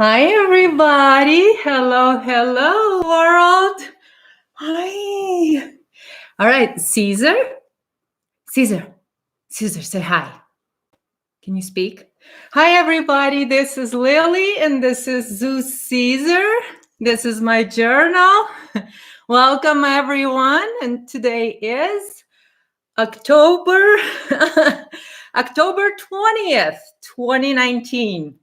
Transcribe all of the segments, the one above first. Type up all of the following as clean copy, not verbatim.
Hi, everybody. Hello, hello, world. Hi. All right, Caesar. Caesar, say hi. Can you speak? Hi, everybody. This is Lily, and this is Zeus Caesar. This is my journal. Welcome, everyone. And today is October 20th, 2019.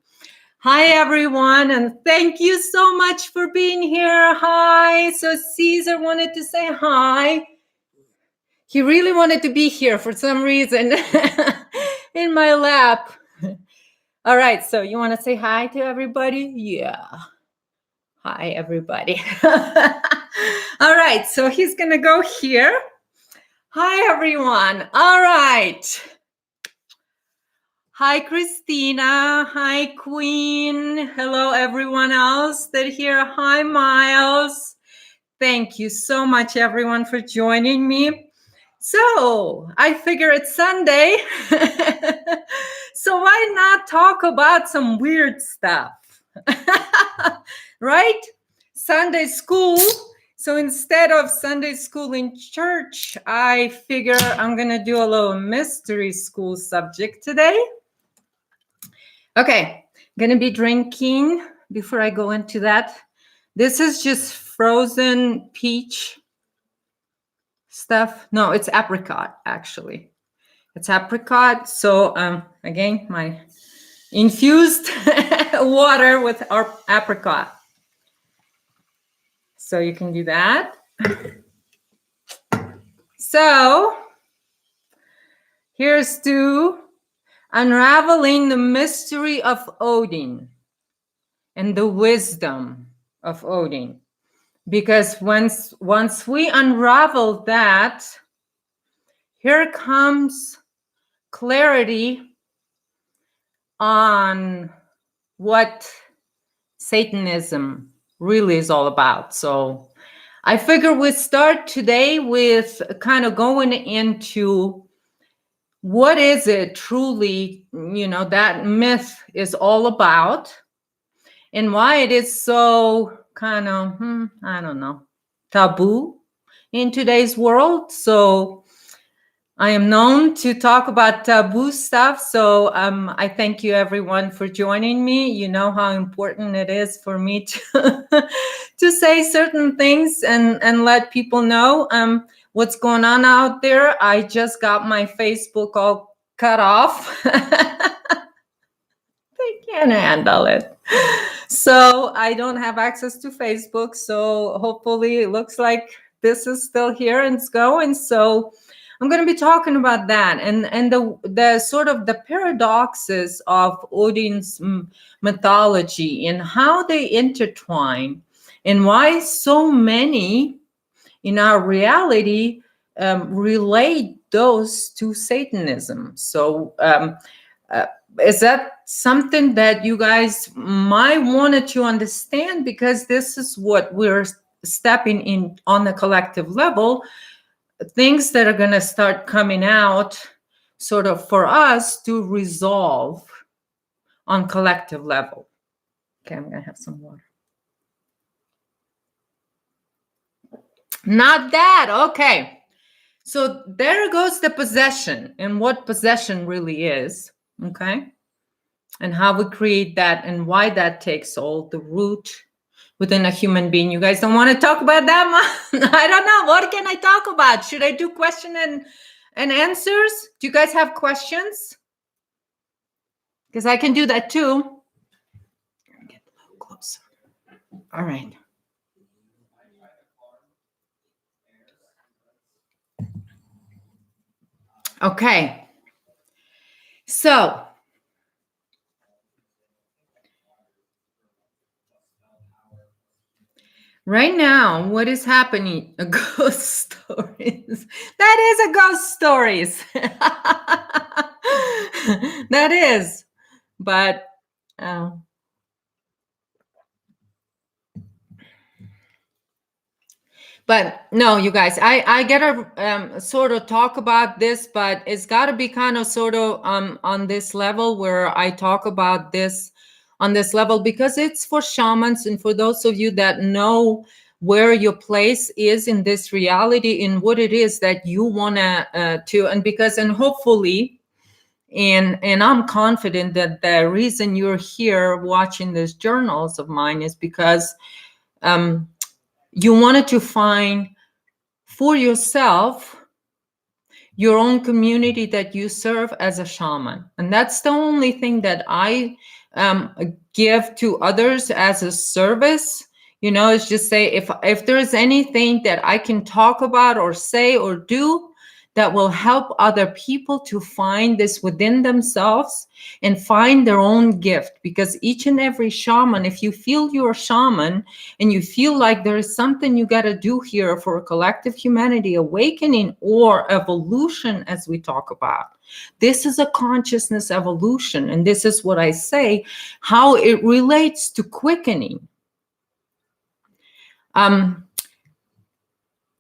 Hi, everyone, and thank you so much for being here. Hi. So Caesar wanted to say hi. He really wanted to be here for some reason in my lap. All right, so you want to say hi to everybody? Yeah. Hi, everybody. All right, so he's going to go here. Hi, everyone. All right. Hi, Christina. Hi, Queen. Hello, everyone else that here. Hi, Miles. Thank you so much, everyone, for joining me. So I figure it's Sunday. So why not talk about some weird stuff? Right? Sunday school. So instead of Sunday school in church, I figure I'm going to do a little mystery school subject today. Okay, gonna be drinking before I go into that. This is just frozen peach stuff. No, it's apricot, actually. It's apricot. So again, my infused water with our apricot. So you can do that. So here's to unraveling the mystery of Odin and the wisdom of Odin. Because once we unravel that, here comes clarity on what Satanism really is all about. So I figure we start today with kind of going into what is it truly, that myth is all about, and why it is so kind of, I don't know, taboo in today's world. So I am known to talk about taboo stuff. So I thank you, everyone, for joining me. You know how important it is for me to to say certain things and let people know what's going on out there. I just got my Facebook all cut off. They can't handle it. So I don't have access to Facebook. So hopefully it looks like this is still here and it's going. So I'm going to be talking about that and the sort of the paradoxes of Odin's mythology and how they intertwine and why so many in our reality relate those to Satanism. So is that something that you guys might want to understand? Because this is what we're stepping in on the collective level, things that are going to start coming out sort of for us to resolve on collective level. Okay, I'm going to have some water. Not that. Okay. So there goes the possession and what possession really is. Okay. And how we create that and why that takes all the root within a human being. You guys don't want to talk about that much? I don't know. What can I talk about? Should I do question and answers? Do you guys have questions? Because I can do that too. Get a little closer. All right. Okay. So right now, what is happening? A ghost stories. That is a ghost stories. That is. But no, you guys, I gotta sort of talk about this, but it's got to be kind of sort of on this level where I talk about this on this level, because it's for shamans and for those of you that know where your place is in this reality, in what it is that you want to, and hopefully, and I'm confident that the reason you're here watching these journals of mine is because you wanted to find for yourself your own community that you serve as a shaman. And that's the only thing that I give to others as a service. You know, is just say, if there's anything that I can talk about or say or do that will help other people to find this within themselves and find their own gift. Because each and every shaman, if you feel you're a shaman and you feel like there is something you got to do here for a collective humanity awakening or evolution, as we talk about, this is a consciousness evolution. And this is what I say, how it relates to quickening.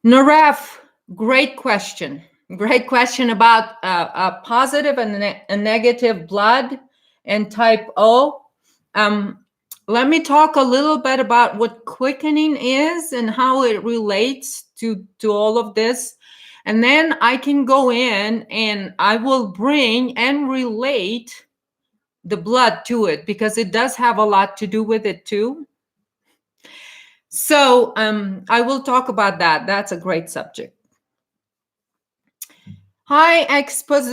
Naref, great question. Great question about a positive and a negative blood and type O. Let me talk a little bit about what quickening is and how it relates to all of this. And then I can go in and I will bring and relate the blood to it, because it does have a lot to do with it too. So I will talk about that. That's a great subject. Hi, Expose.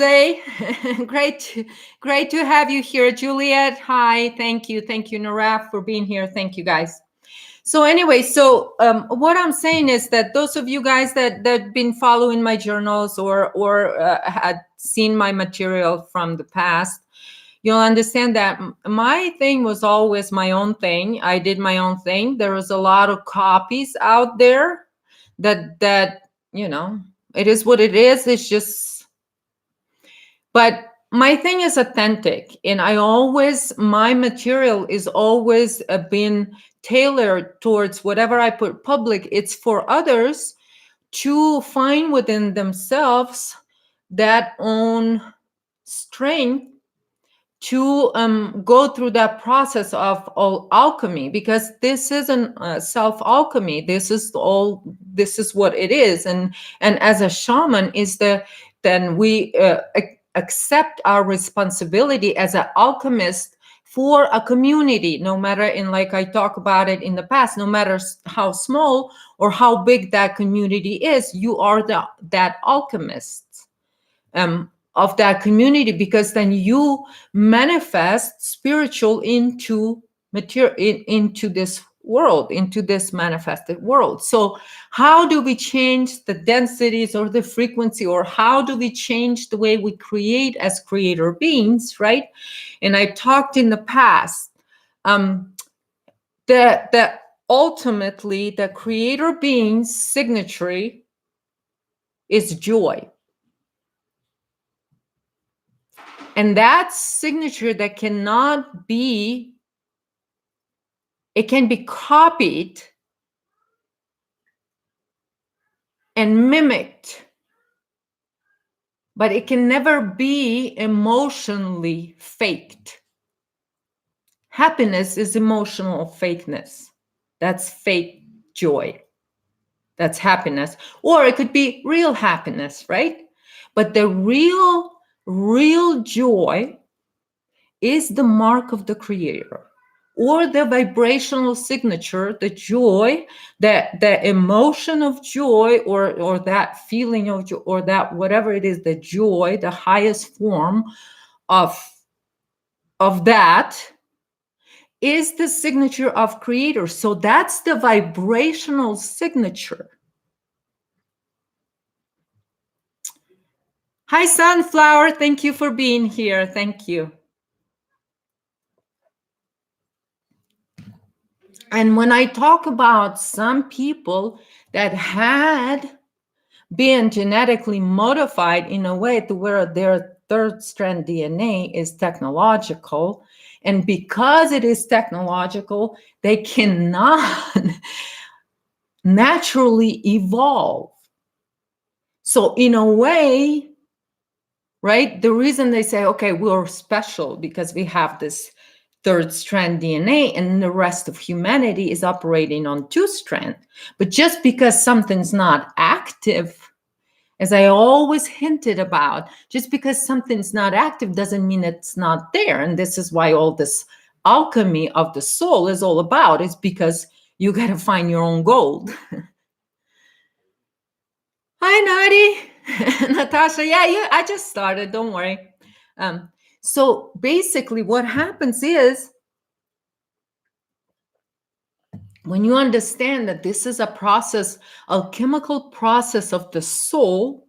Great to have you here, Juliet. Hi, thank you, Naraf, for being here. Thank you, guys. So anyway, what I'm saying is that those of you guys that been following my journals or had seen my material from the past, you'll understand that my thing was always my own thing. I did my own thing. There was a lot of copies out there that you know, it is what it is. It's just, but my thing is authentic, and my material is always been tailored towards whatever I put public. It's for others to find within themselves that own strength to go through that process of alchemy, because this isn't self-alchemy. This is what it is. And as a shaman then we accept our responsibility as an alchemist for a community, no matter, and like I talk about it in the past, no matter how small or how big that community is, you are that alchemist of that community, because then you manifest spiritual into material, into this world, into this manifested world. So how do we change the densities or the frequency, or how do we change the way we create as creator beings, right? And I talked in the past that ultimately the creator being's signature is joy. And that signature that cannot be, it can be copied and mimicked, but it can never be emotionally faked. Happiness is emotional fakeness. That's fake joy. That's happiness. Or it could be real happiness, right? But the real joy is the mark of the creator, or the vibrational signature, the joy, the emotion of joy, or that feeling of joy, or that whatever it is, the joy, the highest form of that is the signature of creator. So that's the vibrational signature. Hi, Sunflower. Thank you for being here. Thank you. And when I talk about some people that had been genetically modified in a way to where their third strand DNA is technological, and because it is technological, they cannot naturally evolve. So in a way, right, the reason they say, okay, we're special because we have this third strand DNA, and the rest of humanity is operating on two strand. But just because something's not active, as I always hinted about, just because something's not active doesn't mean it's not there. And this is why all this alchemy of the soul is all about, is because you got to find your own gold. Hi, Nadi. Natasha. Yeah, I just started. Don't worry. So basically what happens is, when you understand that this is a process, a chemical process of the soul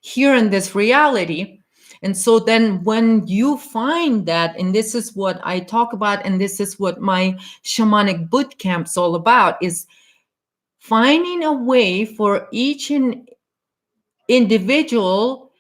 here in this reality. And so then when you find that, and this is what I talk about, and this is what my shamanic boot camp's all about, is finding a way for each individual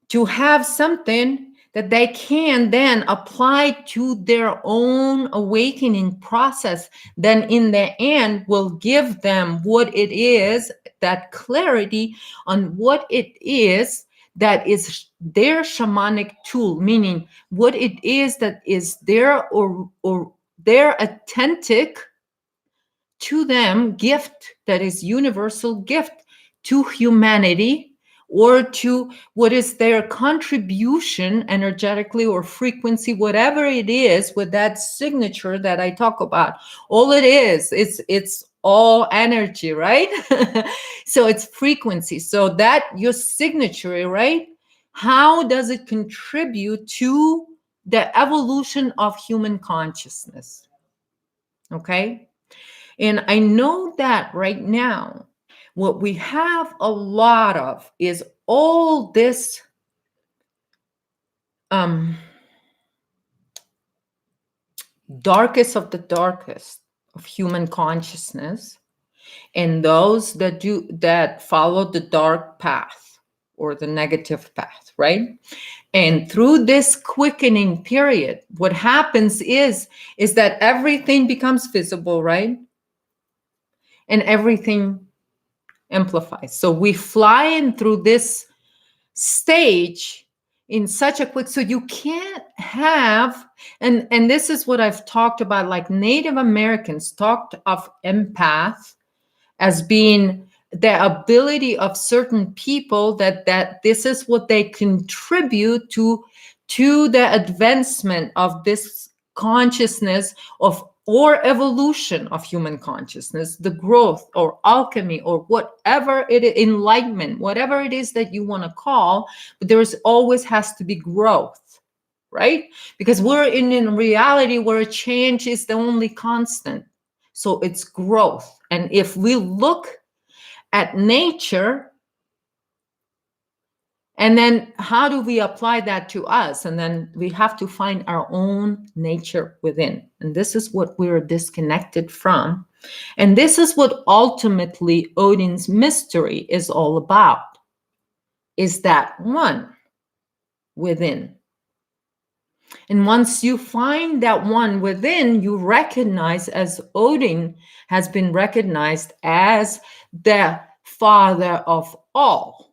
to have something that they can then apply to their own awakening process, then in the end will give them what it is, that clarity on what it is that is their shamanic tool, meaning what it is that is their or their authentic to them gift, that is universal gift to humanity, or to what is their contribution energetically or frequency, whatever it is, with that signature that I talk about. All it is, it's all energy, right? So it's frequency. So that your signature, right? How does it contribute to the evolution of human consciousness? Okay. And I know that right now, what we have a lot of is all this darkest of the darkest of human consciousness, and those that follow the dark path or the negative path, right? And through this quickening period, what happens is that everything becomes visible, right? And everything amplifies. So we fly in through this stage in such a quick, so you can't have, and this is what I've talked about, like Native Americans talked of empath as being the ability of certain people that this is what they contribute to the advancement of this consciousness of, or evolution of human consciousness, the growth or alchemy or whatever it is, enlightenment, whatever it is that you want to call, but there's always has to be growth, right? Because we're in a reality where change is the only constant. So it's growth. And if we look at nature, and then how do we apply that to us? And then we have to find our own nature within. And this is what we're disconnected from. And this is what ultimately Odin's mystery is all about, is that one within. And once you find that one within, you recognize, as Odin has been recognized as the father of all.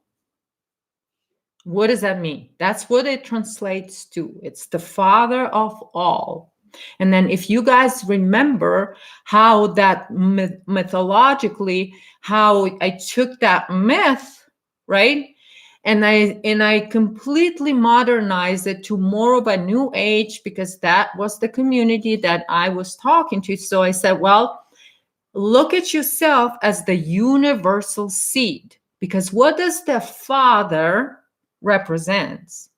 What does that mean? That's what it translates to. It's the father of all. And then if you guys remember how that mythologically, how I took that myth, right? And I completely modernized it to more of a new age, because that was the community that I was talking to. So I said, well, look at yourself as the universal seed, because what does the father represents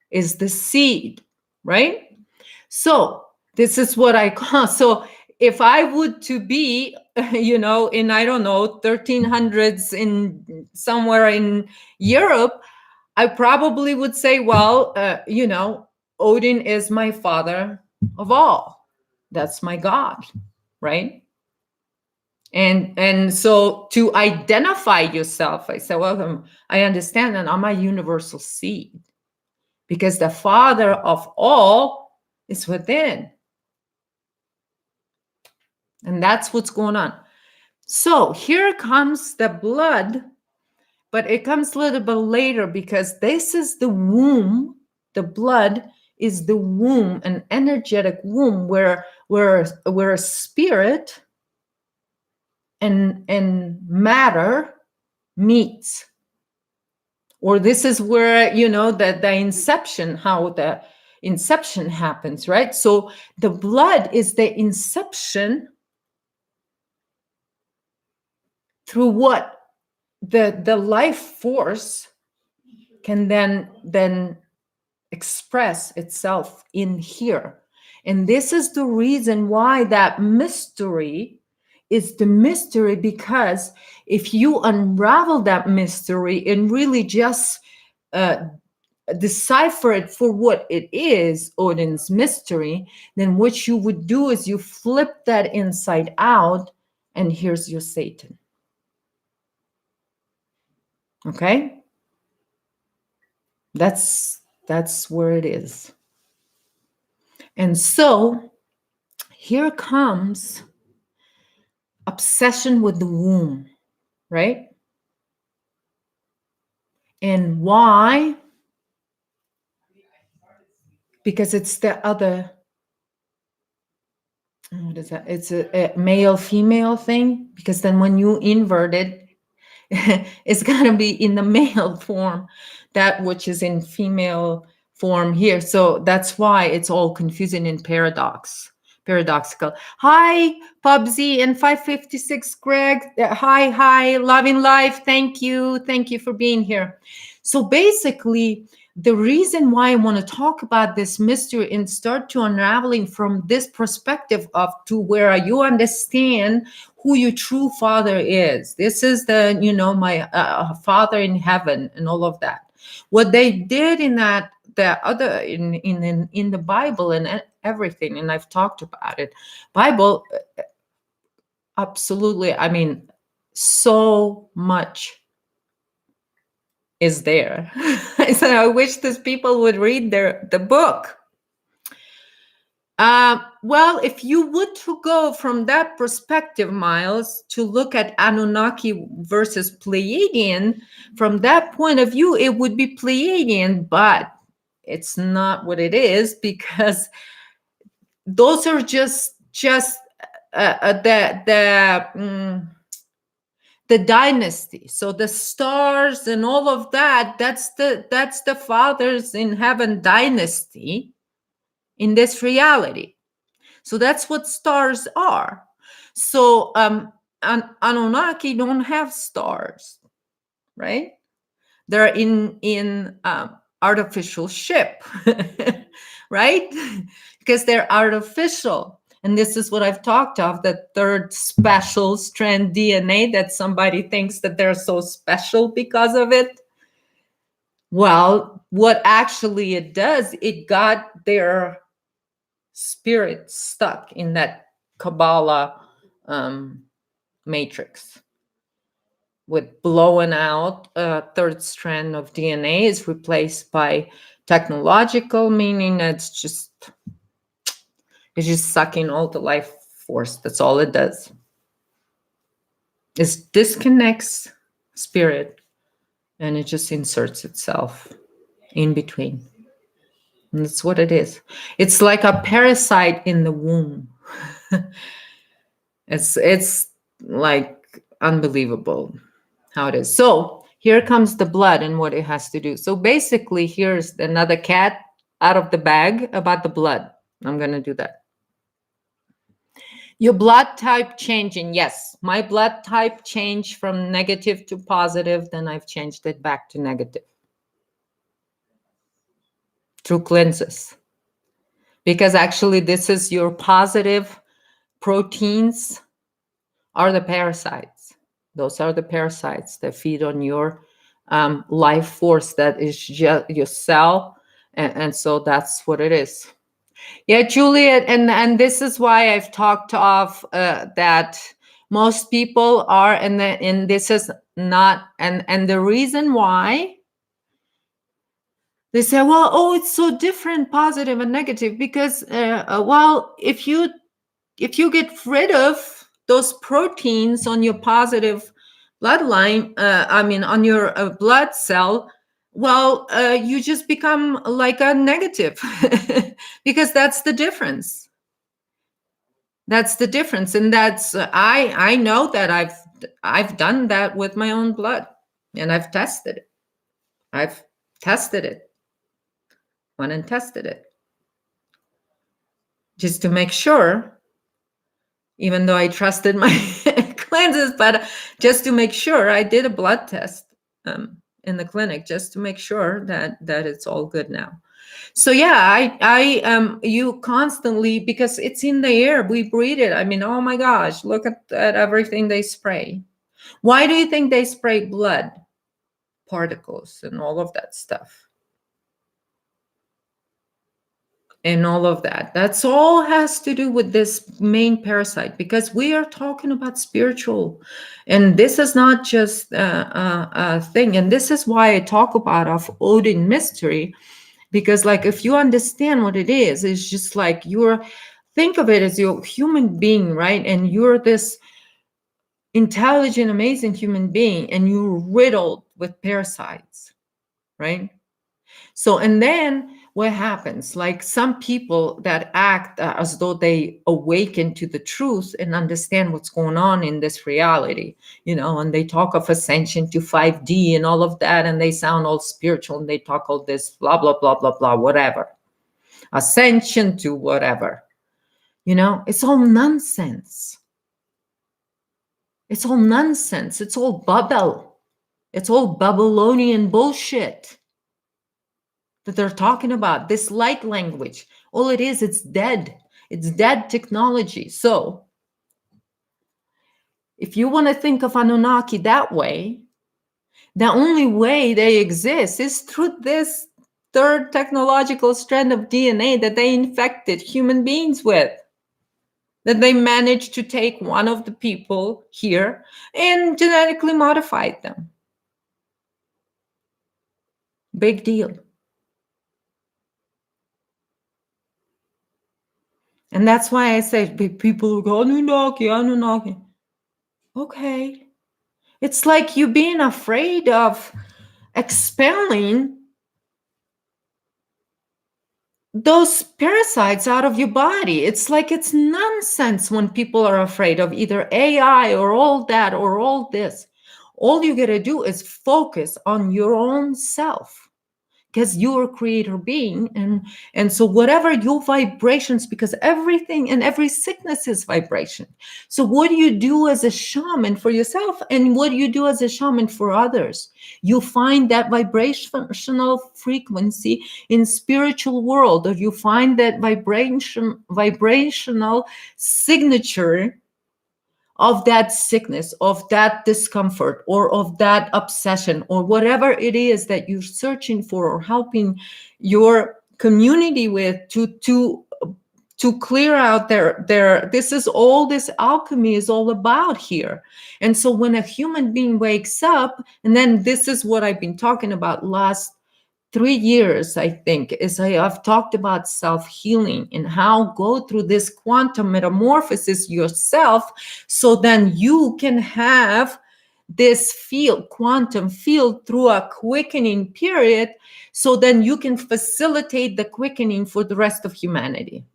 is the seed, right? So this is what I call, so if I would to be, in, I don't know, 1300s in somewhere in Europe, I probably would say, well, Odin is my father of all. That's my God, right? And so to identify yourself, I say, well, I understand that I'm a universal seed, because the father of all is within. And that's what's going on. So here comes the blood, but it comes a little bit later, because this is the womb. The blood is the womb, an energetic womb where a spirit and matter meets. Or this is where, the inception, how the inception happens, right? So the blood is the inception through what the life force can then express itself in here. And this is the reason why that mystery is the mystery, because if you unravel that mystery and really just decipher it for what it is, Odin's mystery, then what you would do is you flip that inside out, and here's your Satan. Okay? That's where it is. And so here comes obsession with the womb, right? And why? Because it's the other, what is that? It's a male-female thing. Because then when you invert it, it's going to be in the male form, that which is in female form here. So that's why it's all confusing in paradoxical. Hi, Pubsy and 556 Greg. Hi, loving life. Thank you for being here. So basically, the reason why I want to talk about this mystery and start to unraveling from this perspective of to where you understand who your true father is. This is the, my father in heaven and all of that. What they did in that, the other in the Bible and everything, and I've talked about it. Bible, absolutely. I mean, so much is there. I said, I wish these people would read the book. Well, if you would to go from that perspective, Miles, to look at Anunnaki versus Pleiadian, from that point of view, it would be Pleiadian, but it's not what it is, because those are just the dynasty. So the stars and all of that, that's the fathers in heaven dynasty in this reality. So that's what stars are. So Anunnaki don't have stars, right? They're in artificial ship, right? Because they're artificial. And this is what I've talked of, the third special strand DNA, that somebody thinks that they're so special because of it. Well, what actually it does, it got their spirit stuck in that Kabbalah matrix. With blowing out a third strand of DNA is replaced by technological, meaning it's just sucking all the life force. That's all it does. It disconnects spirit, and it just inserts itself in between. And that's what it is. It's like a parasite in the womb. It's like unbelievable how it is. So here comes the blood and what it has to do. So basically, here's another cat out of the bag about the blood. I'm going to do that. Your blood type changing. Yes, my blood type changed from negative to positive. Then I've changed it back to negative through cleanses. Because actually, this is your positive proteins are the parasites. Those are the parasites that feed on your life force that is just your cell. And so that's what it is. Yeah, Juliet, and this is why I've talked of that most people are, and this is not, and the reason why they say, well, oh, it's so different, positive and negative, because well, if you get rid of those proteins on your positive bloodline, on your blood cell, well, you just become like a negative because that's the difference. That's the difference, and that's I know that I've done that with my own blood, and I've tested it. I've tested it, went and tested it, just to make sure. Even though I trusted my cleanses, but just to make sure, I did a blood test in the clinic just to make sure that it's all good now. So yeah, you constantly, because it's in the air, we breathe it. I mean, oh my gosh, look at everything they spray. Why do you think they spray blood particles and all of that stuff? And all of that. That's all has to do with this main parasite, because we are talking about spiritual, and this is not just a thing. And this is why I talk about of Odin mystery, because like if you understand what it is, it's just like think of it as you're a human being, right? And you're this intelligent, amazing human being, and you're riddled with parasites, right? So, and then what happens? Like some people that act as though they awaken to the truth and understand what's going on in this reality, and they talk of ascension to 5D and all of that, and they sound all spiritual, and they talk all this blah, blah, blah, blah, blah, whatever. Ascension to whatever. It's all nonsense. It's all nonsense. It's all bubble. It's all Babylonian bullshit that they're talking about. This light language, all it is, it's dead. It's dead technology. So if you want to think of Anunnaki that way, the only way they exist is through this third technological strand of DNA that they infected human beings with, that they managed to take one of the people here and genetically modified them. Big deal. And that's why I say people go, Anunnaki, Anunnaki. Okay. It's like you being afraid of expelling those parasites out of your body. It's like it's nonsense when people are afraid of either AI or all that or all this. All you got to do is focus on your own self, because you're a creator being, and so whatever your vibrations, because everything and every sickness is vibration. So what do you do as a shaman for yourself, and what do you do as a shaman for others? You find that vibrational frequency in spiritual world, or you find that vibrational signature of that sickness, of that discomfort, or of that obsession, or whatever it is that you're searching for or helping your community with to clear out their this is all this alchemy is all about here. And so when a human being wakes up, and then this is what I've been talking about last 3 years, I think, is I've talked about self-healing and how go through this quantum metamorphosis yourself, so then you can have this field, quantum field, through a quickening period, so then you can facilitate the quickening for the rest of humanity.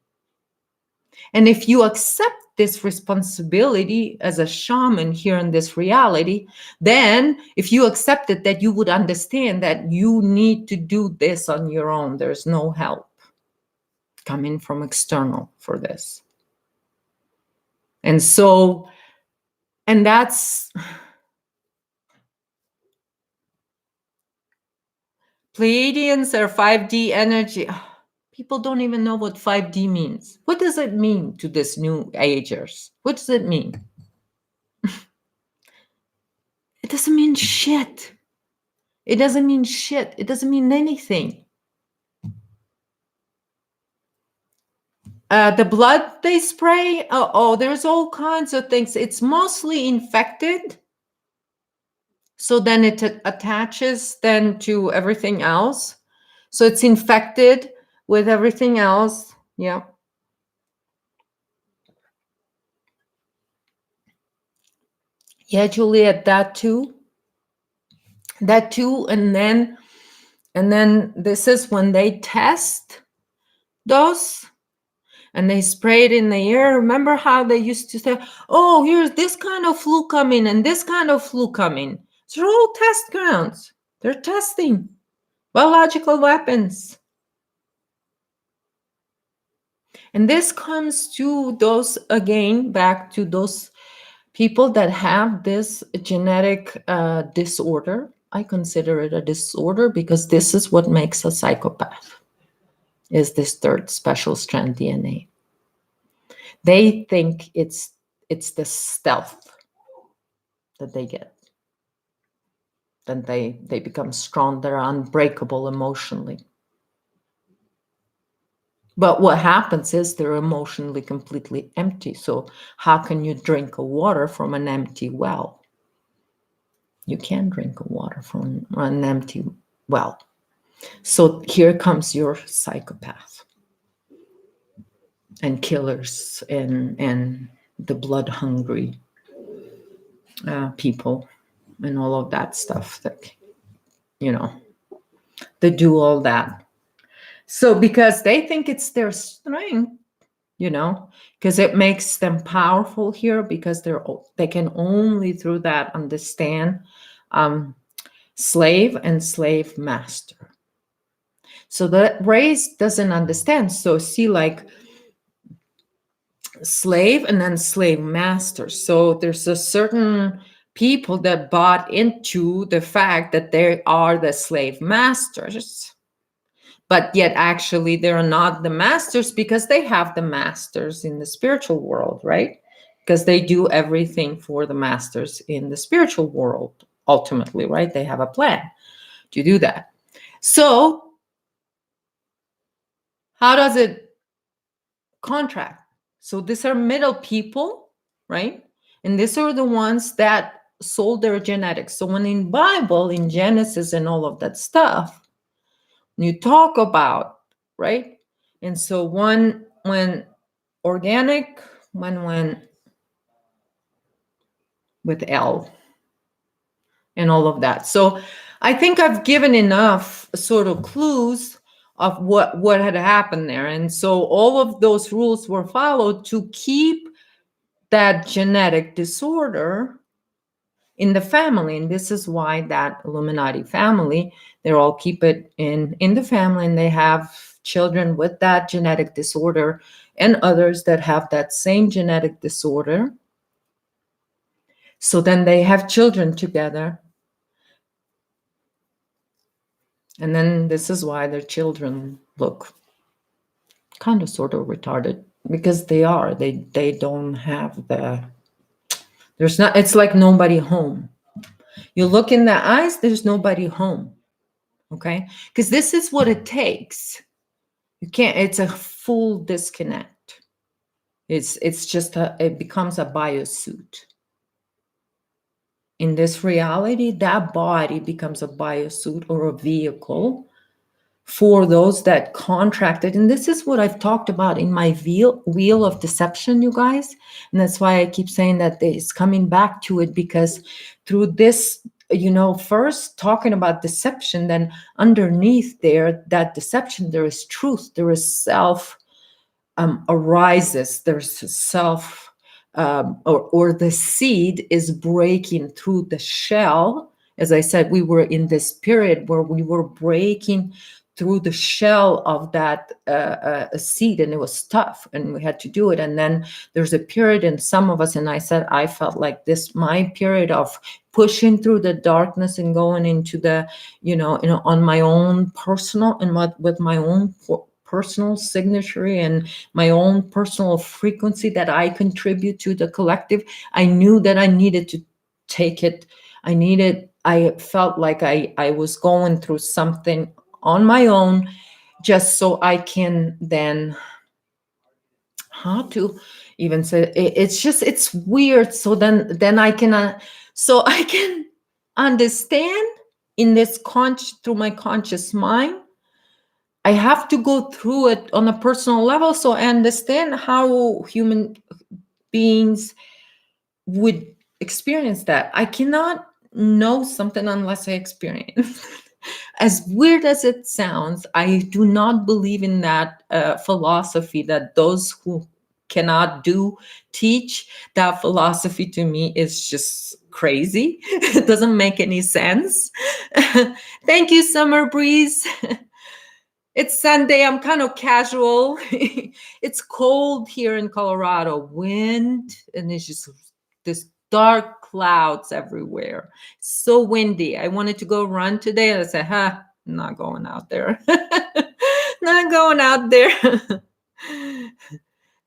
And if you accept this responsibility as a shaman here in this reality, then if you accepted that, you would understand that you need to do this on your own. There's no help coming from external for this. And so, and that's Pleiadians are 5D energy. People don't even know what 5D means. What does it mean to this new agers? What does it mean? It doesn't mean shit. It doesn't mean shit. It doesn't mean anything. The blood they spray, there's all kinds of things. It's mostly infected. So then it attaches then to everything else. So it's infected with everything else. Yeah. Yeah, Juliet, that too. That too. And then And then this is when they test those and they spray it in the air. Remember how they used to say, oh, here's this kind of flu coming and this kind of flu coming. They're all test grounds. They're testing biological weapons. And this comes to those, again, back to those people that have this genetic disorder. I consider it a disorder because this is what makes a psychopath, is this third special strand DNA. They think it's the stealth that they get. Then they become strong, they're unbreakable emotionally. But what happens is they're emotionally completely empty. So how can you drink a water from an empty well? You can't drink water from an empty well. So here comes your psychopath and killers and the blood hungry people and all of that stuff that, they do all that. So because they think it's their strength, because it makes them powerful here, because they can only through that understand slave and slave master. So the race doesn't understand. So see, like slave and then slave master. So there's a certain people that bought into the fact that they are the slave masters, but yet actually they're not the masters because they have the masters in the spiritual world, right? Because they do everything for the masters in the spiritual world, ultimately, right? They have a plan to do that. So how does it contract? So these are middle people, right? And these are the ones that sold their genetics. So when in Bible, in Genesis and all of that stuff, you talk about, right? And so when organic, when with L and all of that. So I think I've given enough sort of clues of what had happened there. And so all of those rules were followed to keep that genetic disorder in the family. And this is why that Illuminati family, they all keep it in the family, and they have children with that genetic disorder and others that have that same genetic disorder. So then they have children together. And then this is why their children look kind of sort of retarded, because they don't have it's like nobody home. You look in the eyes, there's nobody home. Okay? Because this is what it takes. It's a full disconnect. It's just it becomes a biosuit. In this reality, that body becomes a biosuit or a vehicle for those that contracted. And this is what I've talked about in my wheel of deception, you guys. And that's why I keep saying that it's coming back to it, because through this, first talking about deception, then underneath there, that deception, there is truth, there is self arises, there's self, or the seed is breaking through the shell. As I said, we were in this period where we were breaking through the shell of that seed, and it was tough, and we had to do it. And then there's a period in some of us, and I said, I felt like this, my period of pushing through the darkness and going into the, on my own personal, and with my own personal signature and my own personal frequency that I contribute to the collective. I knew that I needed to take it. I felt like I was going through something on my own, just so I can then, how to even say, it's weird. So then I can, so I can understand in this through my conscious mind. I have to go through it on a personal level, so I understand how human beings would experience that. I cannot know something unless I experience. As weird as it sounds, I do not believe in that philosophy that those who cannot do teach. That philosophy to me is just crazy. It doesn't make any sense. Thank you, Summer Breeze. It's Sunday. I'm kind of casual. It's cold here in Colorado, wind, and it's just this dark clouds everywhere. So windy. I wanted to go run today. I said, I'm not going out there. Not going out there.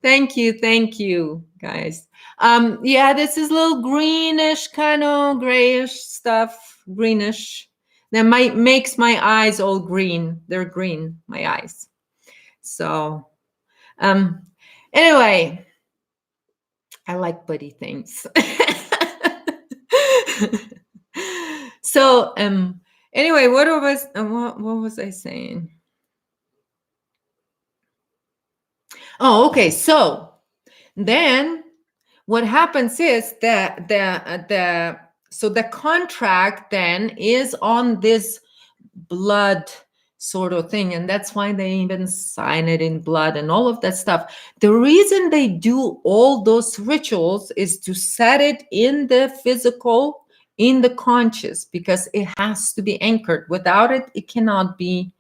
Thank you, guys. Yeah, this is a little greenish, kind of grayish stuff, greenish. That might makes my eyes all green. They're green, my eyes. So, um, anyway, I like buddy things. So, anyway, what was I saying? Oh, okay. So then what happens is that the contract then is on this blood sort of thing, and that's why they even sign it in blood and all of that stuff. The reason they do all those rituals is to set it in the physical, in the conscious, because it has to be anchored. Without it, it cannot be,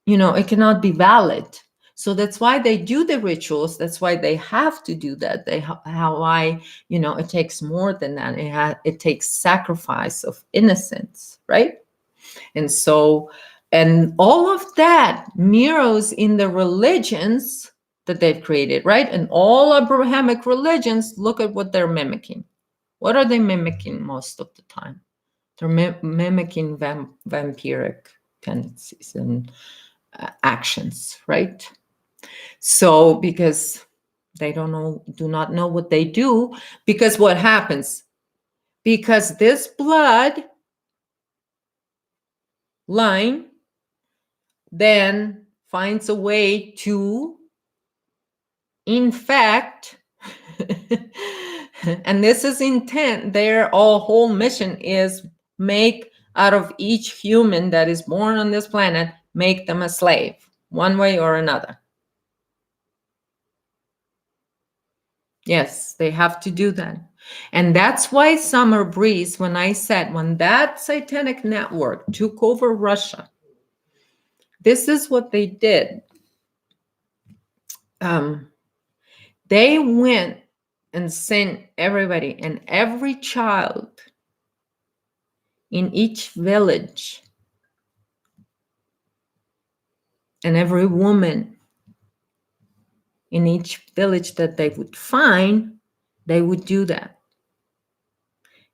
it cannot be valid. So that's why they do the rituals. That's why they have to do that. It takes more than that. It takes sacrifice of innocence, right? And so, and all of that mirrors in the religions that they've created, right? And all Abrahamic religions, look at what they're mimicking. What are they mimicking most of the time? They're mimicking vampiric tendencies and actions, right? So because they do not know what they do, because what happens? Because this blood line then finds a way to infect, and this is intent. Their whole mission is make out of each human that is born on this planet, make them a slave, one way or another. Yes, they have to do that. And that's why Summer Breeze, when that satanic network took over Russia, this is what they did. They went and sent everybody and every child in each village and every woman in each village that they would find, they would do that.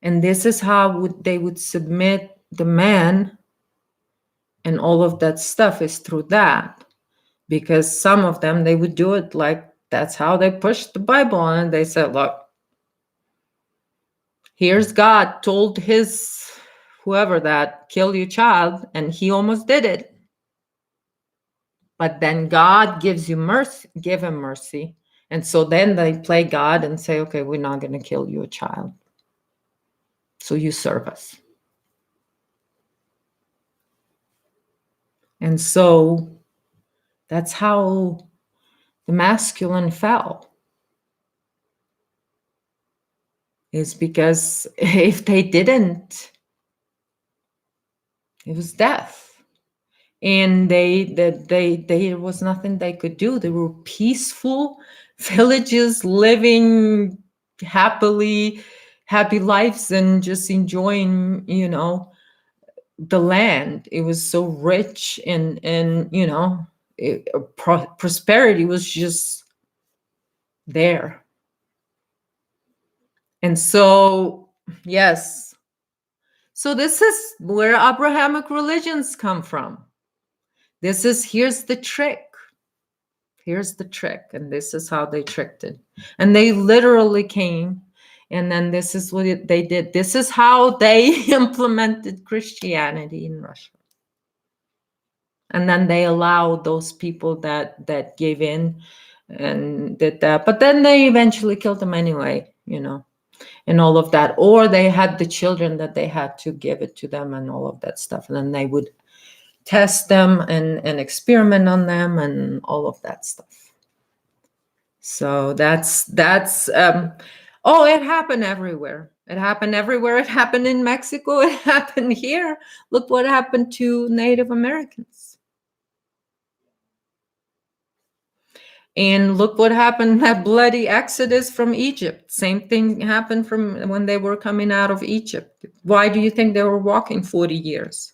And this is how they would submit the man, and all of that stuff is through that. Because some of them, they would do it like that's how they pushed the Bible on, and they said, look, here's God told his whoever that kill your child, and he almost did it. But then God gives you mercy, give him mercy. And so then they play God and say, okay, we're not going to kill your child. So you serve us. And so that's how the masculine fell. Is because if they didn't, it was death. And there was nothing they could do. They were peaceful villages living happy lives and just enjoying, the land. It was so rich and prosperity was just there. And so, yes. So this is where Abrahamic religions come from. Here's the trick. Here's the trick. And this is how they tricked it. And they literally came. And then this is what they did. This is how they implemented Christianity in Russia. And then they allowed those people that gave in and did that. But then they eventually killed them anyway, and all of that. Or they had the children that they had to give it to them and all of that stuff. And then they would test them and experiment on them and all of that stuff. So that's oh, it happened everywhere. It happened everywhere. It happened in Mexico. It happened here. Look what happened to Native Americans. And look what happened, that bloody exodus from Egypt. Same thing happened from when they were coming out of Egypt. Why do you think they were walking 40 years?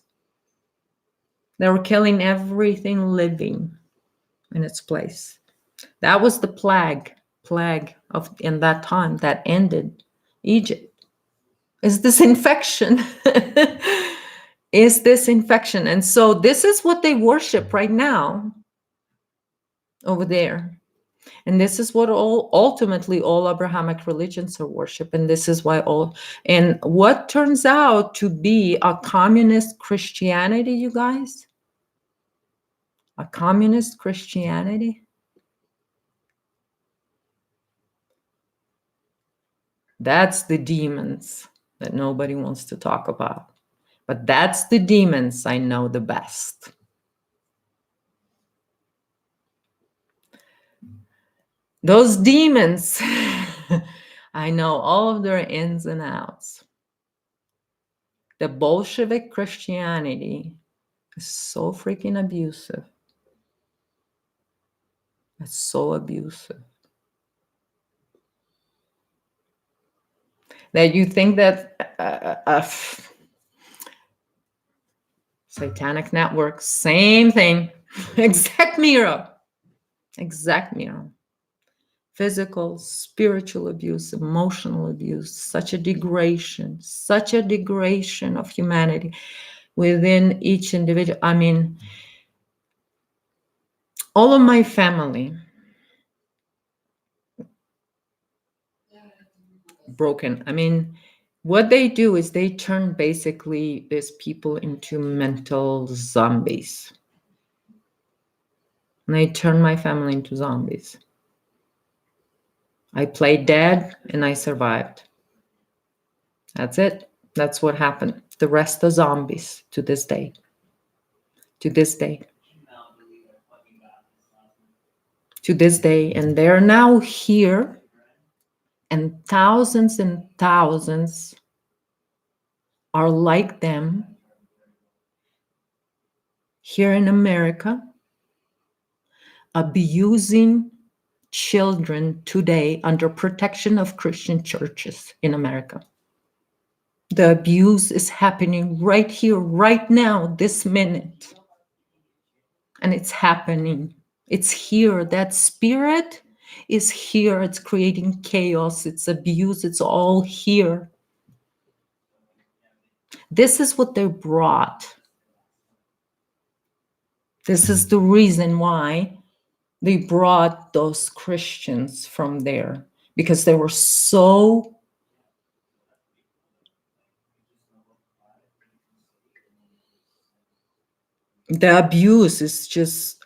They were killing everything living in its place. That was the plague of in that time that ended Egypt. Is this infection? Is this infection? And so this is what they worship right now over there. And this is what ultimately all Abrahamic religions are worship. And this is why and what turns out to be a communist Christianity, you guys? A communist Christianity? That's the demons that nobody wants to talk about. But that's the demons I know the best. Those demons, I know all of their ins and outs. The Bolshevik Christianity is so freaking abusive. It's so abusive. That you think that satanic networks, same thing, exact mirror. Physical, spiritual abuse, emotional abuse, such a degradation of humanity within each individual. I mean, all of my family broken. I mean, what they do is they turn basically these people into mental zombies. And they turn my family into zombies. I played dead and I survived. That's it. That's what happened. The rest are zombies to this day. To this day. To this day. And they're now here. And thousands are like them here in America, abusing children today under protection of Christian churches in America. The abuse is happening right here, right now, this minute. And it's happening. It's here. That spirit is here. It's creating chaos. It's abuse. It's all here. This is what they brought. This is the reason why they brought those Christians from there, because they were so the abuse is just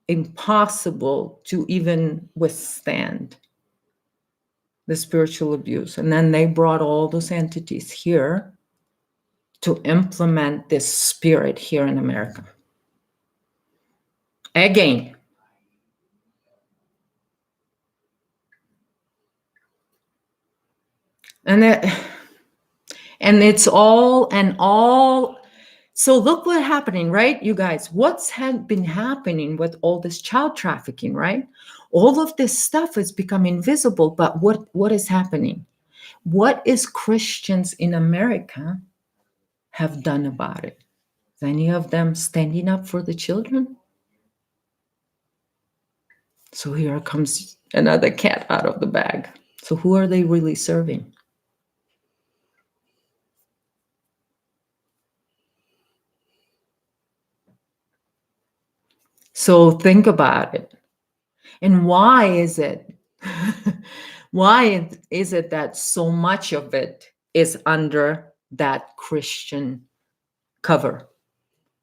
impossible to even withstand, the spiritual abuse. And then they brought all those entities here to implement this spirit here in America. Again. And it's all. So look what's happening, right, you guys? What's been happening with all this child trafficking, right? All of this stuff is becoming visible, but what is happening? What is Christians in America have done about it? Is any of them standing up for the children? So here comes another cat out of the bag. So who are they really serving? So think about it. And why is it? Why is it that so much of it is under that Christian cover?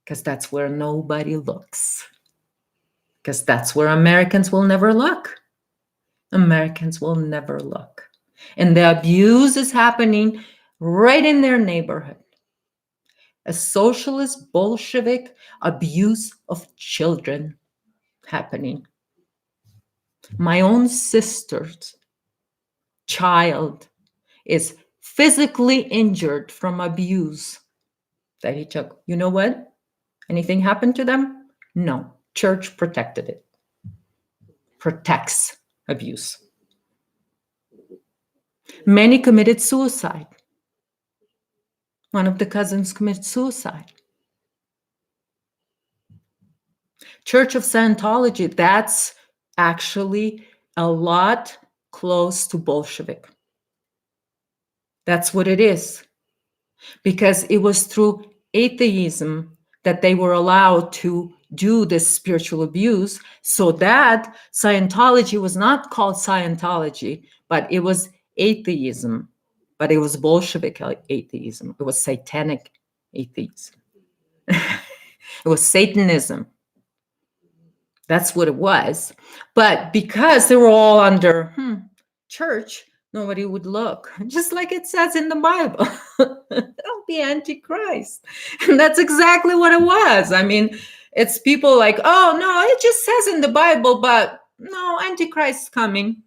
Because that's where nobody looks. Because that's where Americans will never look. Americans will never look. And the abuse is happening right in their neighborhood. A socialist Bolshevik abuse of children happening. My own sister's child is physically injured from abuse that he took. You know what? Anything happened to them? No. Church protected it. Protects abuse. Many committed suicide. One of the cousins committed suicide. Church of Scientology, that's actually a lot close to Bolshevik. That's what it is. Because it was through atheism that they were allowed to do this spiritual abuse, so that Scientology was not called Scientology, but it was atheism. But it was Bolshevik atheism. It was satanic atheism. It was Satanism. That's what it was. But because they were all under church, nobody would look. Just like it says in the Bible. Don't be Antichrist. And that's exactly what it was. I mean, it's people like, oh, no, it just says in the Bible, but no, Antichrist is coming.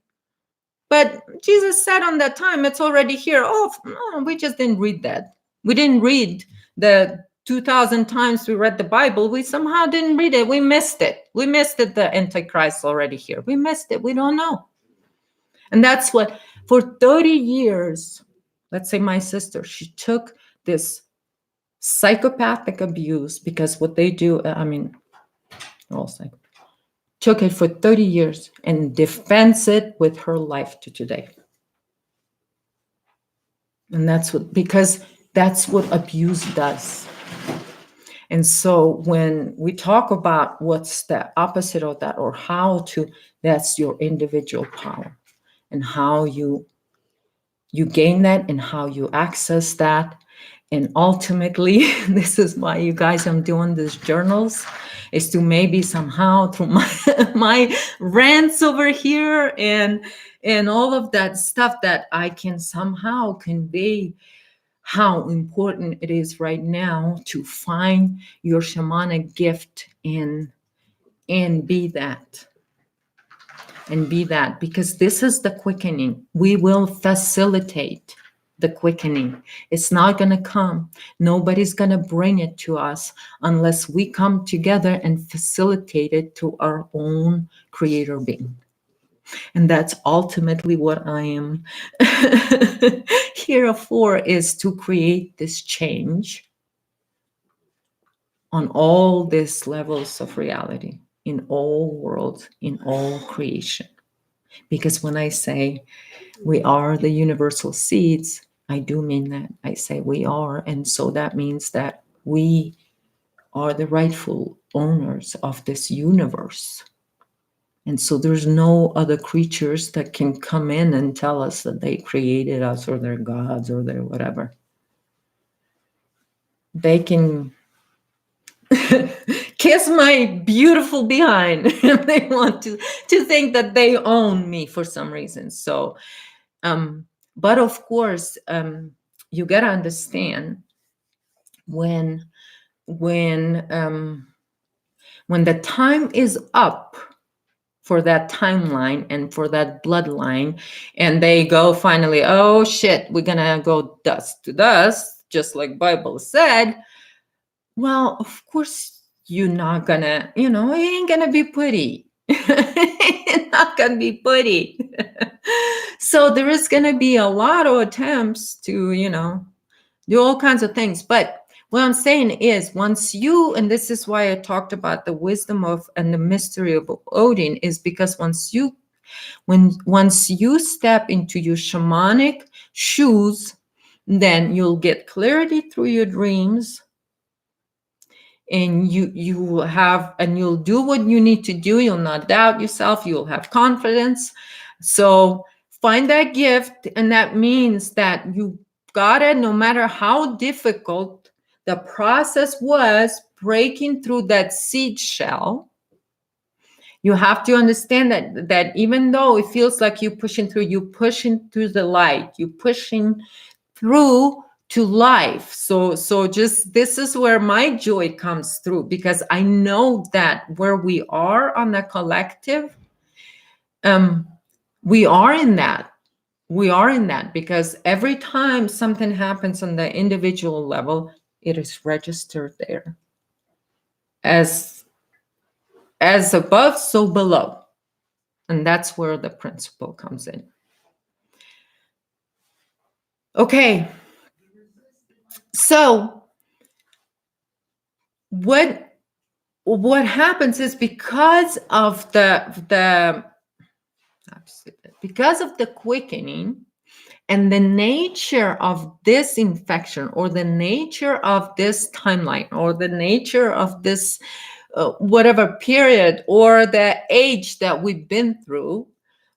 But Jesus said on that time, it's already here. Oh, no, we just didn't read that. We didn't read the 2,000 times we read the Bible. We somehow didn't read it. We missed it. We missed it. The Antichrist already here. We missed it. We don't know. And that's what, for 30 years, let's say my sister, she took this psychopathic abuse, because what they do, I mean, all psychopaths, took it for 30 years and defends it with her life to today. And that's what, because that's what abuse does. And so when we talk about what's the opposite of that, or how to, that's your individual power, and how you gain that and how you access that. And ultimately, this is why you guys, I'm doing these journals, is to maybe somehow through my rants over here and all of that stuff, that I can somehow convey how important it is right now to find your shamanic gift and be that. And be that, because this is the quickening. We will facilitate the quickening. It's not going to come. Nobody's going to bring it to us unless we come together and facilitate it to our own creator being. And that's ultimately what I am here for, is to create this change on all these levels of reality, in all worlds, in all creation. Because when I say we are the universal seeds, I do mean that. I say we are. And so that means that we are the rightful owners of this universe. And so there's no other creatures that can come in and tell us that they created us, or they're gods, or they're whatever. They can kiss my beautiful behind if they want to think that they own me for some reason. So, but of course, you gotta understand when the time is up for that timeline and for that bloodline, and they go finally, oh shit, we're gonna go dust to dust, just like Bible said. Well, of course, you're not gonna, it ain't gonna be pretty. It's not gonna be pretty. So there is gonna be a lot of attempts to, do all kinds of things. But what I'm saying is, once you, and this is why I talked about the wisdom of and the mystery of Odin, is because once you step into your shamanic shoes, then you'll get clarity through your dreams. And you'll do what you need to do. You'll not doubt yourself. You'll have confidence. So find that gift. And that means that you got it, no matter how difficult the process was breaking through that seed shell You have to understand that even though it feels like you're pushing through, you're pushing through the light, you're pushing through to life. So just this is where my joy comes through, because I know that where we are on the collective, we are in that. We are in that because every time something happens on the individual level, it is registered there as above, so below. And that's where the principle comes in. Okay. So what happens is because of the quickening and the nature of this infection, or the nature of this timeline, or the nature of this whatever period, or the age that we've been through,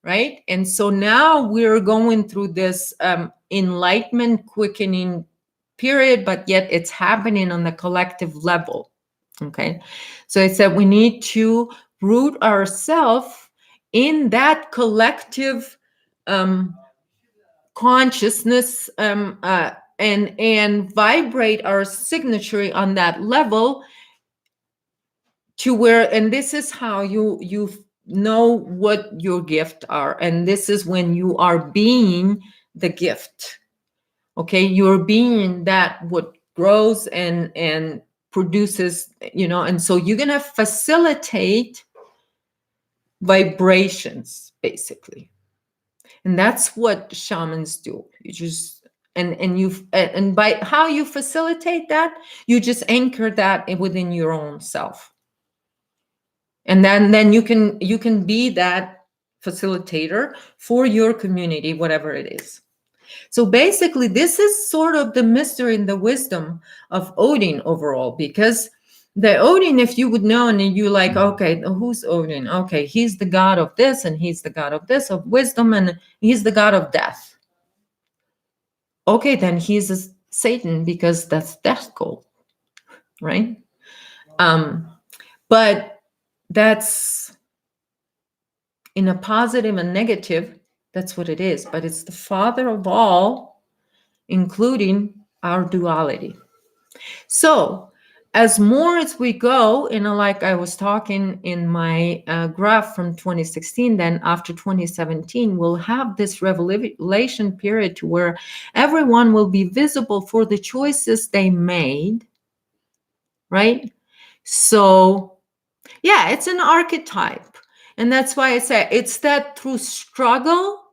right? And so now we're going through this enlightenment quickening period, but yet it's happening on the collective level. Okay, so it's that we need to root ourselves in that collective consciousness, and vibrate our signature on that level, to where, and this is how you know what your gift are, and this is when you are being the gift. Okay, you're being that what grows and produces, and so you're gonna facilitate vibrations, basically. And that's what shamans do. You just and by how you facilitate that, you just anchor that within your own self. And then you can be that facilitator for your community, whatever it is. So basically, this is sort of the mystery and the wisdom of Odin overall, because the Odin, if you would know, and you like, okay, who's Odin? Okay, he's the god of this, and he's the god of this, of wisdom, and he's the god of death. Okay, then he's a Satan, because that's death cult, right? But that's in a positive and negative, that's what it is. But it's the father of all, including our duality. So as more as we go, like I was talking in my graph from 2016, then after 2017, we'll have this revelation period to where everyone will be visible for the choices they made, right? So yeah, it's an archetype. And that's why I say it's that through struggle,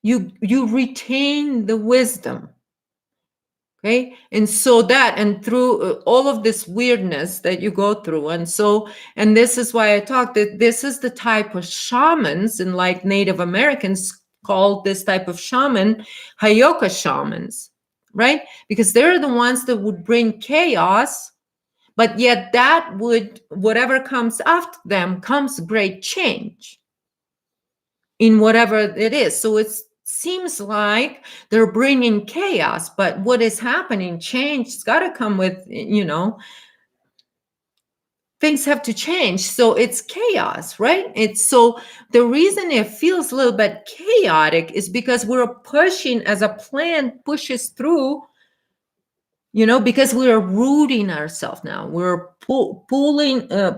you retain the wisdom. Okay, and so that, and through all of this weirdness that you go through, and this is why I talked that this is the type of shamans, and like Native Americans called this type of shaman Hayoka shamans, right? Because they're the ones that would bring chaos, but yet that would, whatever comes after them, comes great change in whatever it is. So it seems like they're bringing chaos, but what is happening, change has got to come with, things have to change. So it's chaos, right? It's so the reason it feels a little bit chaotic is because we're pushing, as a plant pushes through, because we're rooting ourselves now. We're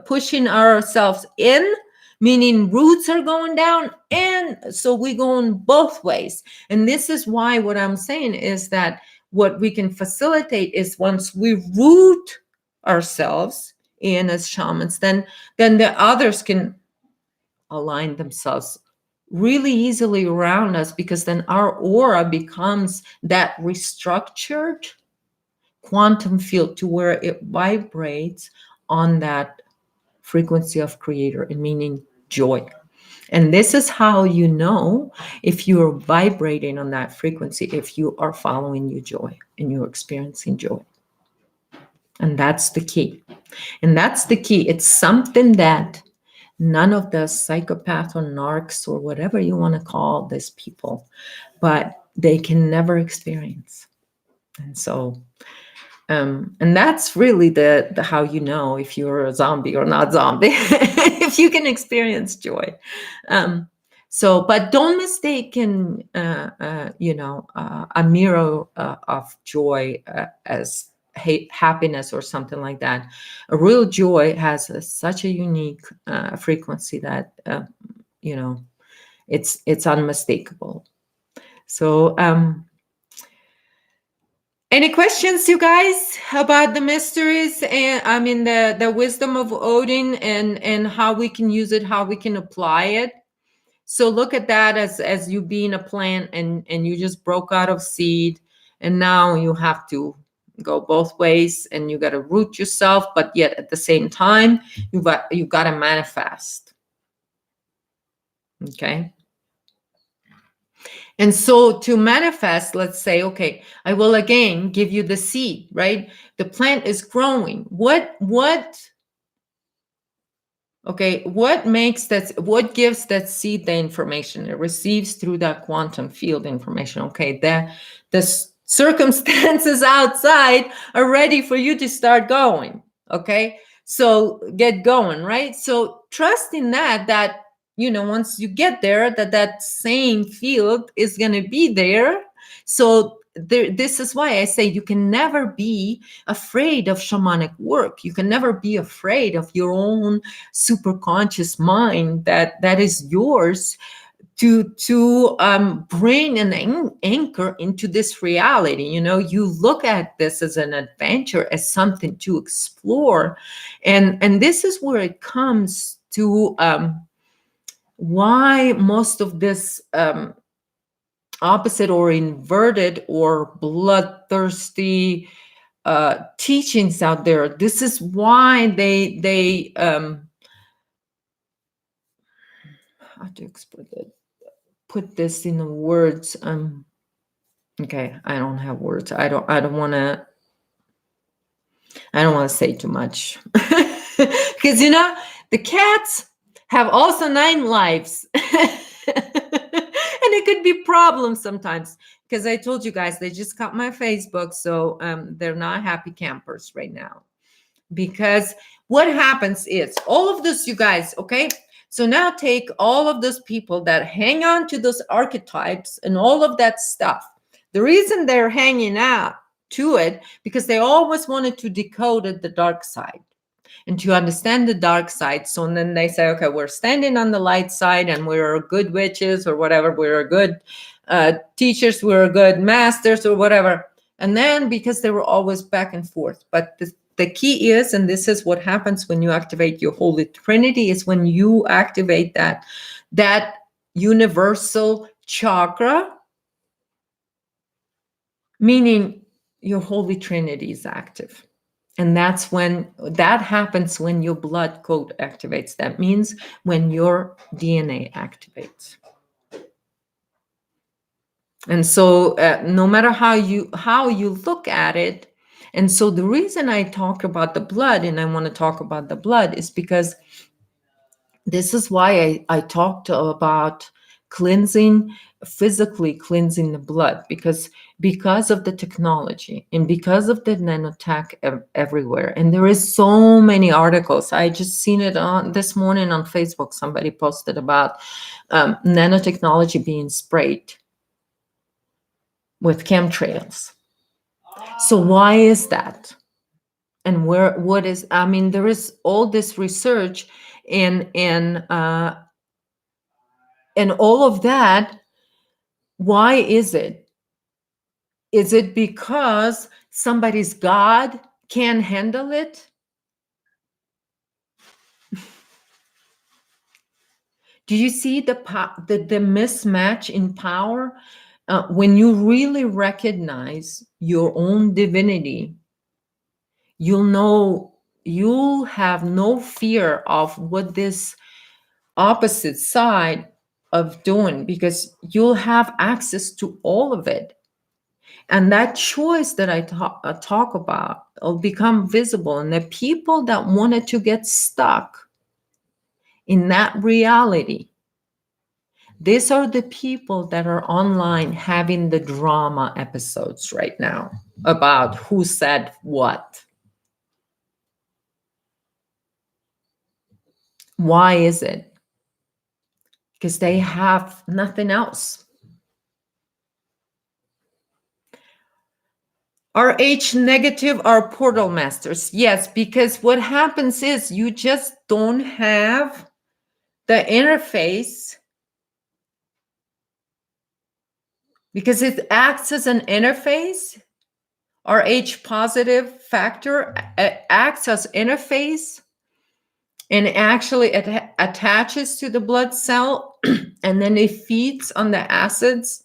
pushing ourselves in, meaning roots are going down, and so we're going both ways. And this is why what I'm saying is that what we can facilitate is, once we root ourselves in as shamans, then the others can align themselves really easily around us, because then our aura becomes that restructured quantum field to where it vibrates on that frequency of creator, and meaning joy. And this is how you know if you're vibrating on that frequency, if you are following your joy and you're experiencing joy. And that's the key. And that's the key. It's something that none of the psychopaths or narcs or whatever you want to call these people, but they can never experience. And so and that's really the how you know if you're a zombie or not zombie. If you can experience joy. But don't mistake a mirror of joy as happiness or something like that. A real joy has such a unique frequency that it's unmistakable. So any questions, you guys, about the mysteries and the wisdom of Odin and how we can use it, how we can apply it? So look at that as you being a plant and you just broke out of seed, and now you have to go both ways and you got to root yourself, but yet at the same time you got to manifest. Okay. And so to manifest, let's say, okay, I will again give you the seed, right? The plant is growing. What gives that seed the information? It receives through that quantum field information. Okay, the circumstances outside are ready for you to start going. Okay, so get going, right? So trust in that once you get there, that same field is going to be there. So this is why I say you can never be afraid of shamanic work. You can never be afraid of your own superconscious mind that is yours to bring an anchor into this reality. You look at this as an adventure, as something to explore, and this is where it comes to why most of this opposite or inverted or bloodthirsty teachings out there. This is why they how to express it, put this in the words. Okay, I don't have words. I don't want to say too much because the cats have also 9 lives. And it could be problems sometimes, because I told you guys they just got my Facebook, so they're not happy campers right now. Because what happens is all of this, you guys, okay? So now take all of those people that hang on to those archetypes and all of that stuff. The reason they're hanging out to it, because they always wanted to decode the dark side and to understand the dark side. So then they say, okay, we're standing on the light side and we're good witches or whatever. We're good teachers. We're good masters or whatever. And then because they were always back and forth. But the key is, and this is what happens when you activate your Holy Trinity, is when you activate that universal chakra, meaning your Holy Trinity is active. And that's when that happens, when your blood code activates. That means when your DNA activates. And so no matter how you look at it, and so the reason I talk about the blood, and I want to talk about the blood, is because this is why I talked about physically cleansing the blood, because of the technology and because of the nanotech everywhere. And there is so many articles. I just seen it on this morning on Facebook. Somebody posted about nanotechnology being sprayed with chemtrails. So why is that? And there is all this research and all of that. Why is it? Is it because somebody's God can't handle it? Do you see the mismatch in power? When you really recognize your own divinity, you'll have no fear of what this opposite side of doing, because you'll have access to all of it. And that choice that I talk about will become visible. And the people that wanted to get stuck in that reality, these are the people that are online having the drama episodes right now about who said what. Why is it? Because they have nothing else. RH negative are portal masters. Yes, because what happens is you just don't have the interface, because it acts as an interface. RH positive factor acts as interface and actually attaches to the blood cell, and then it feeds on the acids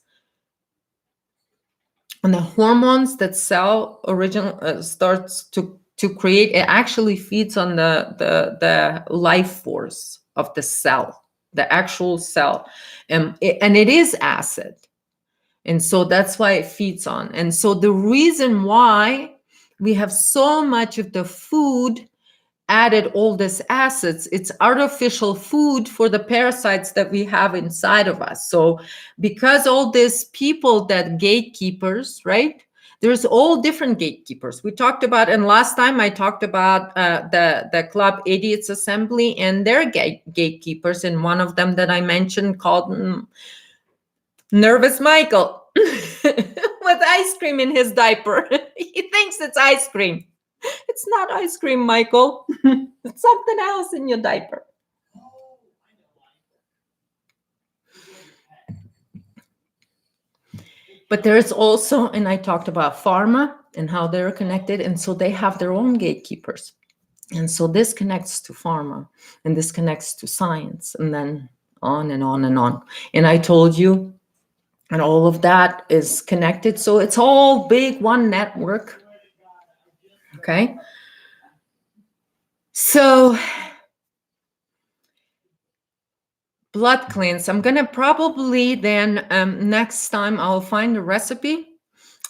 and the hormones that cell original starts to create. It actually feeds on the life force of the cell, the actual cell, and it is acid, and so that's why it feeds on. And so the reason why we have so much of the food added all these acids, it's artificial food for the parasites that we have inside of us. So because all these people that gatekeepers, right, there's all different gatekeepers we talked about. And last time I talked about the club idiots assembly and their gatekeepers, and one of them that I mentioned called Nervous Michael with ice cream in his diaper. He thinks it's ice cream. It's not ice cream, Michael. It's something else in your diaper. But there's also, and I talked about pharma and how they're connected, and so they have their own gatekeepers. And so this connects to pharma, and this connects to science, and then on and on and on. And I told you, and all of that is connected. So it's all big one network. Okay. So blood cleanse. I'm gonna probably then next time I'll find a recipe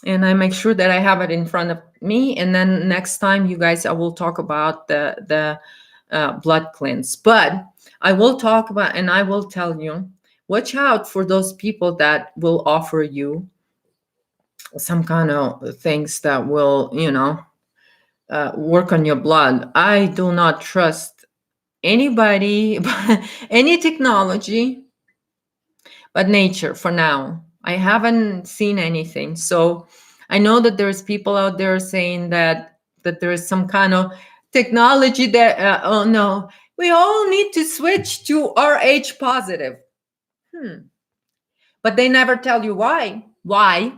and I make sure that I have it in front of me. And then next time, you guys, I will talk about the blood cleanse. But I will talk about, and I will tell you, watch out for those people that will offer you some kind of things that will, work on your blood. I do not trust anybody, any technology, but nature for now. I haven't seen anything. So I know that there's people out there saying that there is some kind of technology that, oh no, we all need to switch to RH positive. But they never tell you why. Why?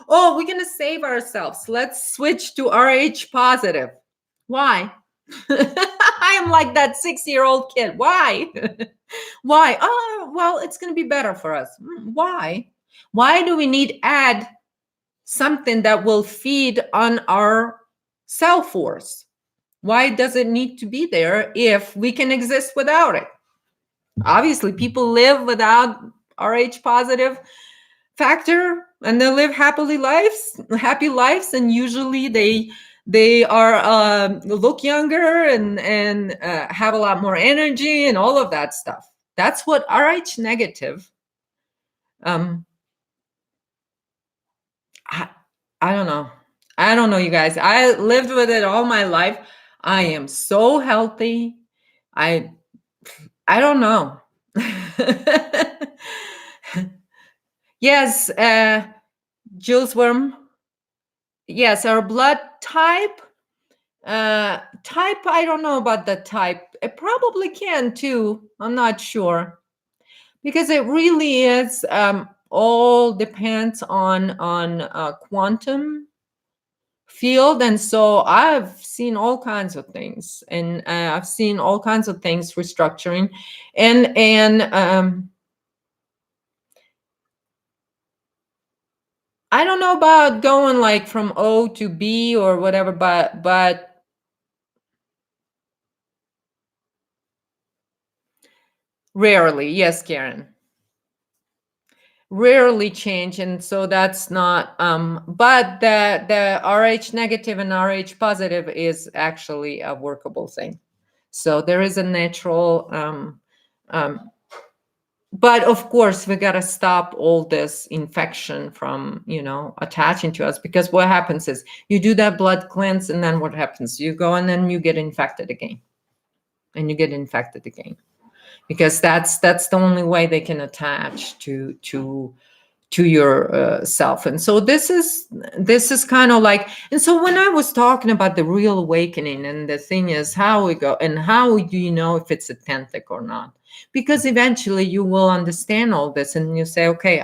Oh, we're going to save ourselves. Let's switch to RH positive. Why? I am like that 6-year-old kid. Why? Why? Oh, well, it's going to be better for us. Why? Why do we need add something that will feed on our cell force? Why does it need to be there if we can exist without it? Obviously, people live without RH positive factor and they live happy lives, and usually they are look younger and have a lot more energy and all of that stuff. That's what RH negative. I don't know. I don't know, you guys. I lived with it all my life. I am so healthy. I don't know. Yes, Jules Worm. Yes, our blood type. I don't know about the type. It probably can too. I'm not sure, because it really is all depends on quantum field. And so I've seen all kinds of things, and I've seen all kinds of things restructuring, and I don't know about going like from O to B or whatever, but rarely. Yes, Karen. Rarely change, and so that's not but the RH negative and RH positive is actually a workable thing. So there is a natural but of course we got to stop all this infection from attaching to us, because what happens is you do that blood cleanse, and then what happens, you go and then you get infected again. and you get infected again, because that's the only way they can attach to your self. And so this is kind of like, and so when I was talking about the real awakening, and the thing is how we go, and how do you know if it's authentic or not? Because eventually you will understand all this, and you say, okay,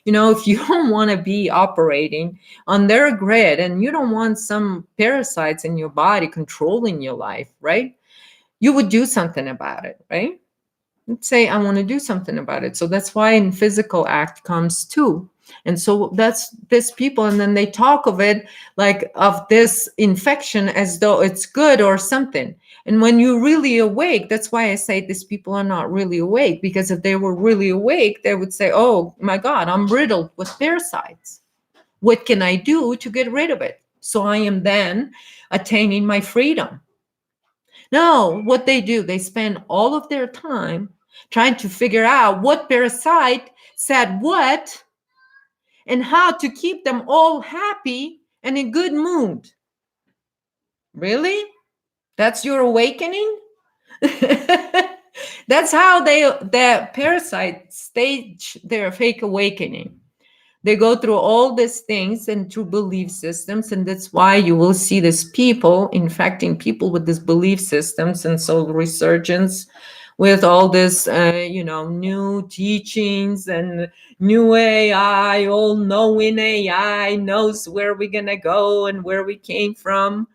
if you don't want to be operating on their grid, and you don't want some parasites in your body controlling your life, right? You would do something about it, right? Let's say I want to do something about it. So that's why in physical act comes too. And so that's this people, and then they talk of it like of this infection as though it's good or something. And when you're really awake, that's why I say these people are not really awake, because if they were really awake, they would say, oh my God, I'm riddled with parasites. What can I do to get rid of it? So I am then attaining my freedom. No, what they do, they spend all of their time trying to figure out what parasite said what and how to keep them all happy and in good mood. Really? That's your awakening? That's how the parasites stage their fake awakening. They go through all these things and through belief systems, and that's why you will see these people infecting people with these belief systems. And so resurgence with all this, new teachings and new AI, all-knowing AI knows where we're gonna go and where we came from.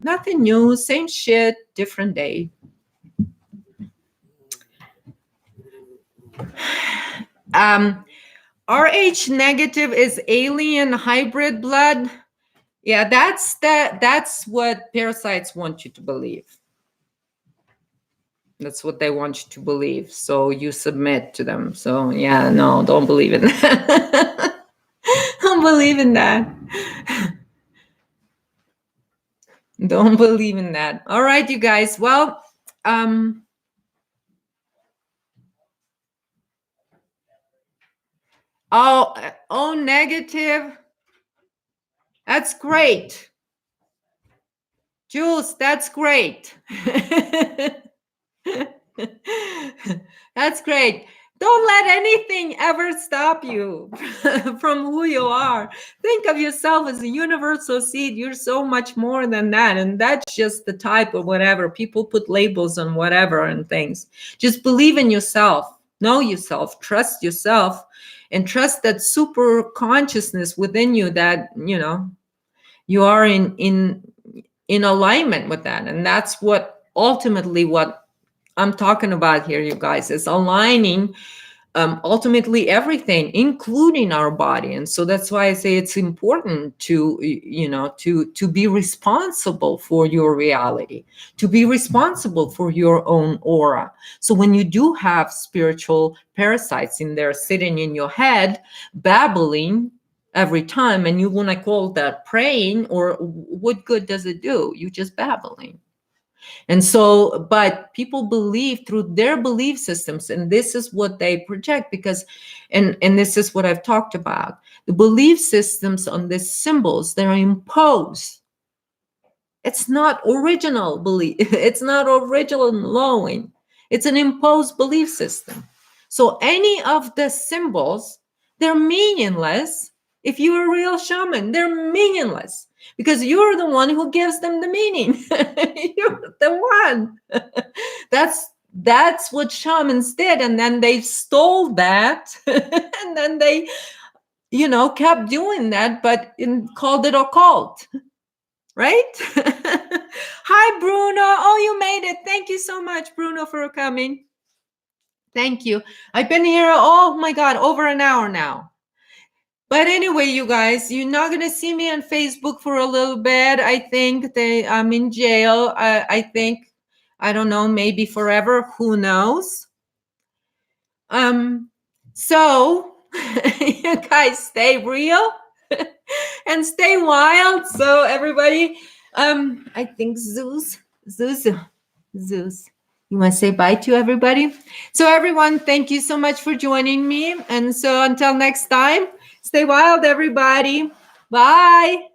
Nothing new, same shit, different day. Rh negative is alien hybrid blood. Yeah, that's what parasites want you to believe. That's what they want you to believe. So you submit to them. So yeah, no, don't believe in that. Don't believe in that. Don't believe in that. All right, you guys. Well, oh, negative. That's great. Jules, that's great. That's great. Don't let anything ever stop you from who you are. Think of yourself as a universal seed. You're so much more than that. And that's just the type of whatever. People put labels on whatever and things. Just believe in yourself. Know yourself. Trust yourself. And trust that super consciousness within you that, you are in alignment with that. And that's what ultimately what I'm talking about here, you guys, is aligning ultimately everything, including our body. And so that's why I say it's important to be responsible for your reality, to be responsible for your own aura. So when you do have spiritual parasites in there sitting in your head, babbling every time, and you want to call that praying, or what good does it do? You just babbling. And so, but people believe through their belief systems, and this is what they project, because, and this is what I've talked about, the belief systems on these symbols, they're imposed. It's not original belief. It's not original knowing. It's an imposed belief system. So any of the symbols, they're meaningless. If you're a real shaman, they're meaningless, because you're the one who gives them the meaning. You're the one. That's what shamans did. And then they stole that. And then they, kept doing that, but called it occult. Right? Hi, Bruno. Oh, you made it. Thank you so much, Bruno, for coming. Thank you. I've been here, oh my God, over an hour now. But anyway, you guys, you're not going to see me on Facebook for a little bit. I think I'm in jail. I think, I don't know, maybe forever. Who knows? So you guys stay real and stay wild. So everybody, I think Zeus. You want to say bye to everybody? So everyone, thank you so much for joining me. And so until next time, stay wild, everybody. Bye.